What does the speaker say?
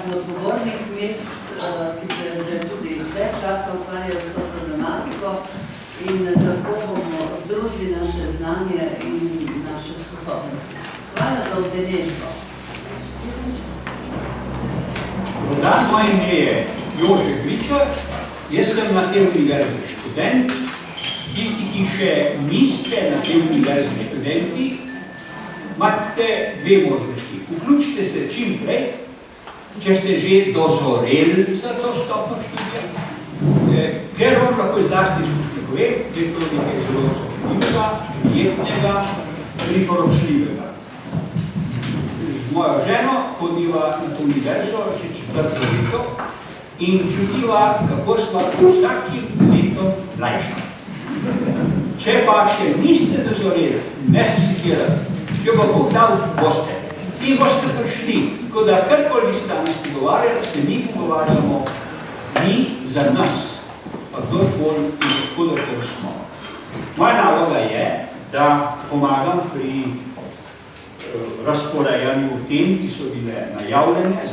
eden odgovornih mest, ki se že tudi več časa ukvarjajo s to problematiko in tako bomo združili naše znanje in naše sposobnosti. Hvala za udeležbo. Dan, moje ime je Jože Gričar, jaz sem na tej univerzi študent. Tisti, ki še niste na tej univerzi študenti, imate dve možnosti. Vključite se čim prej, če ste že dozoreli za to stopno študija, ker vam lahko izdaste izkušnje povem, da je to nekaj zelo zanimivega, prijetnega, priporočljivega. Moja žena hodiva na to univerzo še 4. leto in čutiva, kako sva vsakim letom mlajša. Če pa še niste dozoreli, ne se sekirati, če pa Bog dal, boste. In boste prišli, tako da karkoli bi se danes pogovarjali, se mi pogovarjamo, mi za nas, pa kdorkoli in odkudar smo. Moja naloga je, da pomagam pri razporejanju tem, ki so bile najavljene,